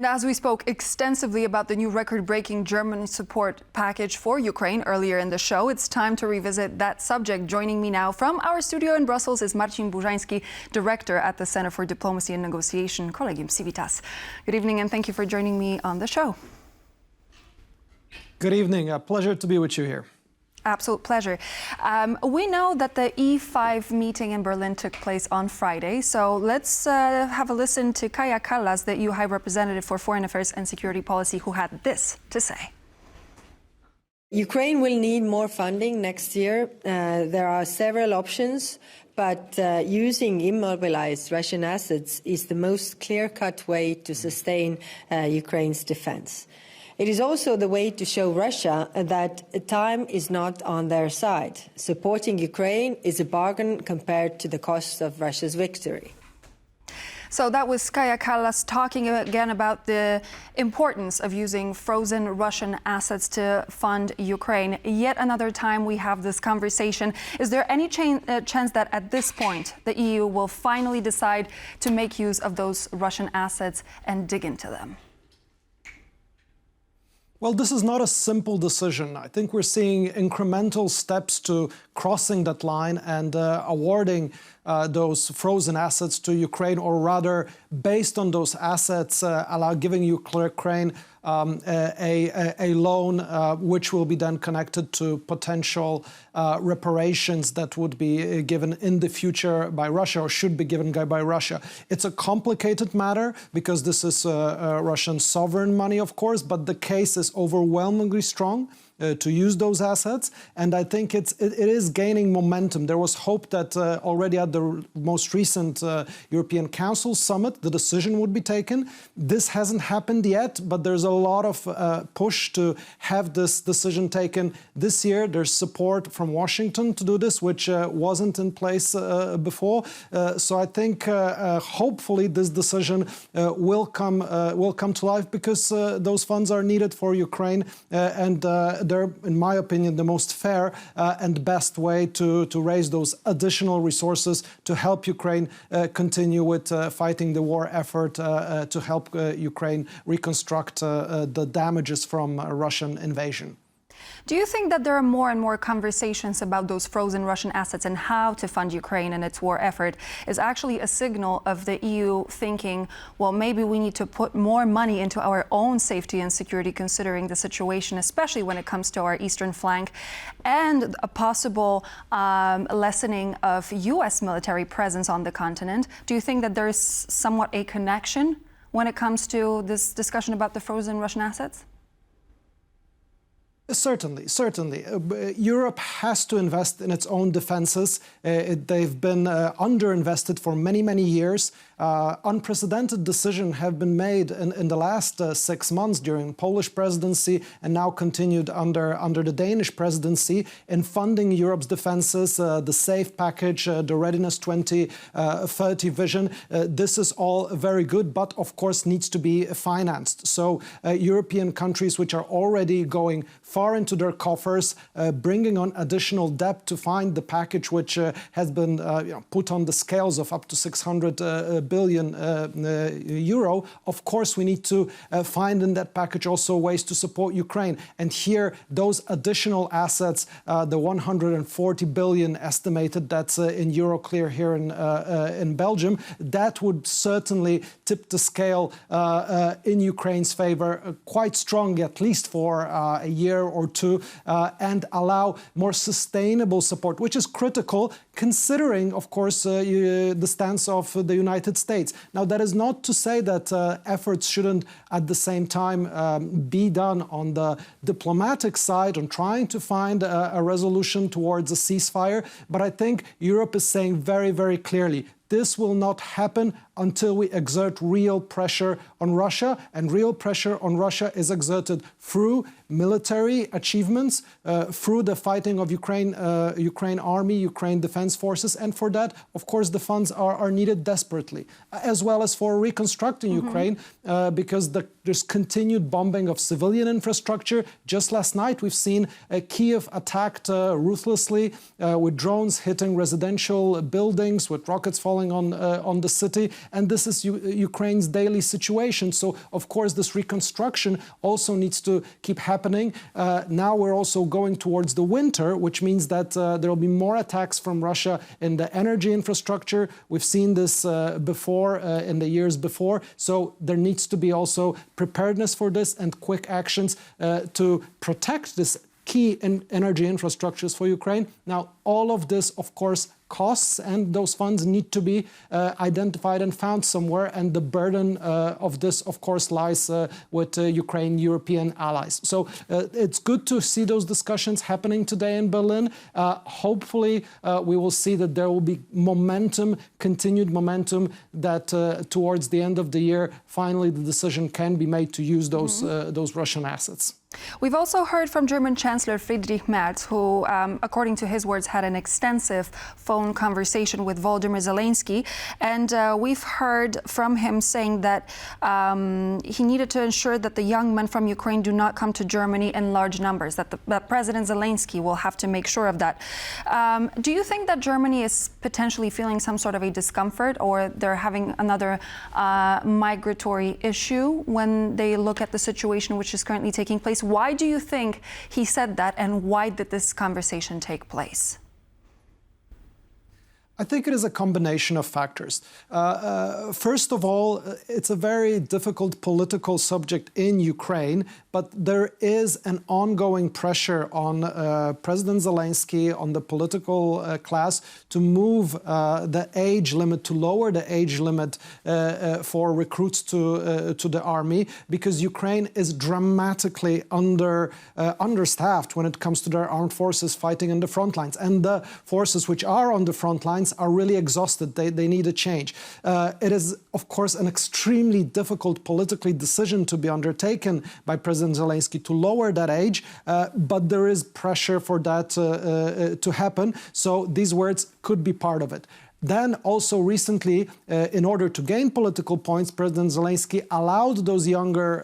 As we spoke extensively about the new record-breaking German support package for Ukraine earlier in the show, it's time to revisit that subject. Joining me now from our studio in Brussels is Marcin Bużański, Director at the Center for Diplomacy and Negotiation, Collegium Civitas. Good evening and thank you for joining me on the show. Good evening. A pleasure to be with you here. Absolute pleasure. We know that the E5 meeting in Berlin took place on Friday, so let's have a listen to Kaja Kallas, the EU High Representative for Foreign Affairs and Security Policy, who had this to say. Ukraine will need more funding next year. There are several options, but using immobilized Russian assets is the most clear-cut way to sustain Ukraine's defense. It is also the way to show Russia that time is not on their side. Supporting Ukraine is a bargain compared to the cost of Russia's victory. So that was Kaja Kallas talking again about the importance of using frozen Russian assets to fund Ukraine. Yet another time we have this conversation. Is there any chance that at this point the EU will finally decide to make use of those Russian assets and dig into them? Well, this is not a simple decision. I think we're seeing incremental steps to crossing that line and awarding those frozen assets to Ukraine, or rather, based on those assets, giving Ukraine a loan which will be then connected to potential reparations that would be given in the future by Russia, or should be given by Russia. It's a complicated matter because this is Russian sovereign money, of course, but the case is overwhelmingly strong to use those assets, and I think it is gaining momentum. There was hope that already at the most recent European Council summit, the decision would be taken. This hasn't happened yet, but there's a lot of push to have this decision taken this year. There's support from Washington to do this, which wasn't in place before. So I think hopefully this decision will come to life, because those funds are needed for Ukraine, and they're, in my opinion, the most fair and best way to raise those additional resources to help Ukraine continue with fighting the war effort, to help Ukraine reconstruct the damages from Russian invasion. Do you think that there are more and more conversations about those frozen Russian assets and how to fund Ukraine and its war effort is actually a signal of the EU thinking, well, maybe we need to put more money into our own safety and security, considering the situation, especially when it comes to our eastern flank, and a possible lessening of U.S. military presence on the continent? Do you think that there is somewhat a connection when it comes to this discussion about the frozen Russian assets? Certainly. Europe has to invest in its own defenses. They've been underinvested for many years. Unprecedented decisions have been made in the last 6 months during Polish presidency, and now continued under the Danish presidency, in funding Europe's defenses, the SAFE package, the Readiness 2030 vision. This is all very good, but of course needs to be financed. So European countries which are already going far into their coffers, bringing on additional debt to find the package which has been put on the scales of up to 600 billion euro. Of course, we need to find in that package also ways to support Ukraine. And here, those additional assets, the 140 billion estimated, that's in Euroclear here in Belgium, that would certainly tip the scale in Ukraine's favor quite strongly, at least for a year or two, and allow more sustainable support, which is critical considering, of course, the stance of the United States. Now, that is not to say that efforts shouldn't at the same time be done on the diplomatic side on trying to find a resolution towards a ceasefire, but I think Europe is saying very clearly, this will not happen until we exert real pressure on Russia, and real pressure on Russia is exerted through military achievements, through the fighting of Ukraine army, Ukraine defense forces, and for that, of course, the funds are needed desperately, as well as for reconstructing Ukraine, because there's continued bombing of civilian infrastructure. Just last night, we've seen Kyiv attacked ruthlessly with drones hitting residential buildings, with rockets falling on the city, and this is Ukraine's daily situation. So, of course, this reconstruction also needs to keep happening. Now we're also going towards the winter, which means that there will be more attacks from Russia in the energy infrastructure. We've seen this before, in the years before. So there needs to be also preparedness for this and quick actions to protect this key energy infrastructures for Ukraine. Now, all of this, of course, costs, and those funds need to be identified and found somewhere, and the burden of this, of course, lies with Ukraine European allies. So it's good to see those discussions happening today in Berlin. Hopefully we will see that there will be momentum, continued momentum, that towards the end of the year finally the decision can be made to use those Russian assets. We've also heard from German Chancellor Friedrich Merz, who, according to his words, had an extensive phone conversation with Volodymyr Zelensky. And we've heard from him saying that he needed to ensure that the young men from Ukraine do not come to Germany in large numbers, that President Zelensky will have to make sure of that. Do you think that Germany is potentially feeling some sort of a discomfort, or they're having another migratory issue when they look at the situation which is currently taking place? Why do you think he said that, and why did this conversation take place? I think it is a combination of factors. First of all, it's a very difficult political subject in Ukraine, but there is an ongoing pressure on President Zelensky, on the political class, to move the age limit, to lower the age limit for recruits to the army, because Ukraine is dramatically understaffed when it comes to their armed forces fighting in the front lines. And the forces which are on the front lines are really exhausted. They need a change. It is, of course, an extremely difficult politically decision to be undertaken by President Zelensky to lower that age, but there is pressure for that to happen. So these words could be part of it. Then also recently, in order to gain political points, President Zelensky allowed those younger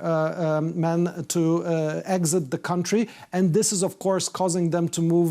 men to exit the country. And this is, of course, causing them to move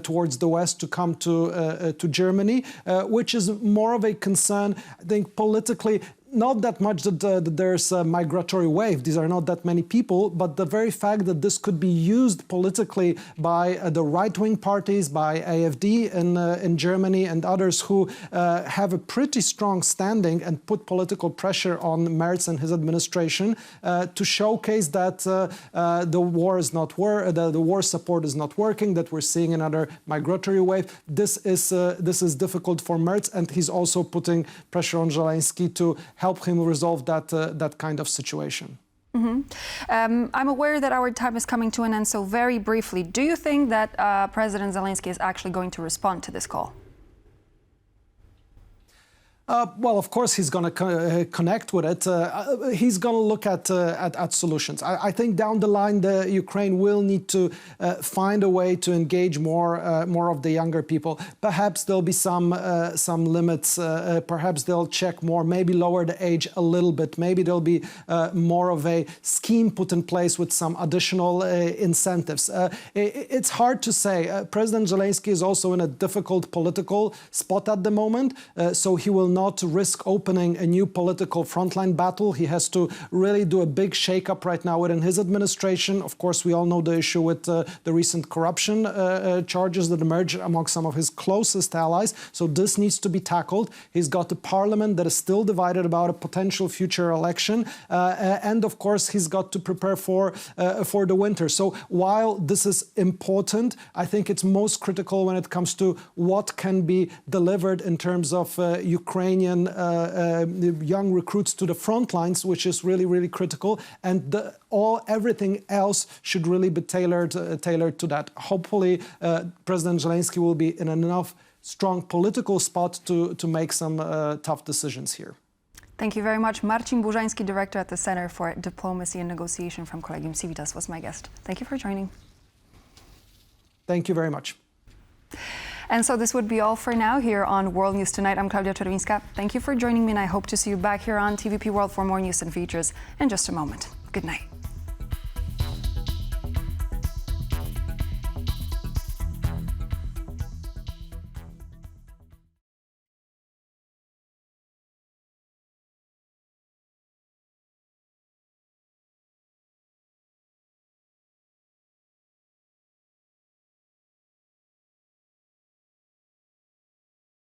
towards the west, to come to Germany, which is more of a concern, I think, politically. Not that much that there's a migratory wave. These are not that many people, but the very fact that this could be used politically by the right-wing parties, by AfD in Germany and others who have a pretty strong standing and put political pressure on Merz and his administration to showcase that the war is not the war support is not working, that we're seeing another migratory wave. This is difficult for Merz, and he's also putting pressure on Zelensky to help him resolve that kind of situation. Mm-hmm. I'm aware that our time is coming to an end, so very briefly, do you think that President Zelensky is actually going to respond to this call? Well, of course, he's going to connect with it. He's going to look at solutions. I think down the line, Ukraine will need to find a way to engage more of the younger people. Perhaps there'll be some limits. Perhaps they'll check more, maybe lower the age a little bit. Maybe there'll be more of a scheme put in place with some additional incentives. It's hard to say. President Zelensky is also in a difficult political spot at the moment, so he will not risk opening a new political frontline battle. He has to really do a big shakeup right now within his administration. Of course, we all know the issue with the recent corruption charges that emerged among some of his closest allies. So this needs to be tackled. He's got a parliament that is still divided about a potential future election. And of course, he's got to prepare for the winter. So while this is important, I think it's most critical when it comes to what can be delivered in terms of Ukrainian young recruits to the front lines, which is really, really critical. And everything else should really be tailored to that. Hopefully, President Zelensky will be in enough strong political spot to make some tough decisions here. Thank you very much. Marcin Bużański, Director at the Center for Diplomacy and Negotiation from Collegium Civitas, was my guest. Thank you for joining. Thank you very much. And so this would be all for now here on World News Tonight. I'm Klaudia Czerwińska. Thank you for joining me, and I hope to see you back here on TVP World for more news and features in just a moment. Good night.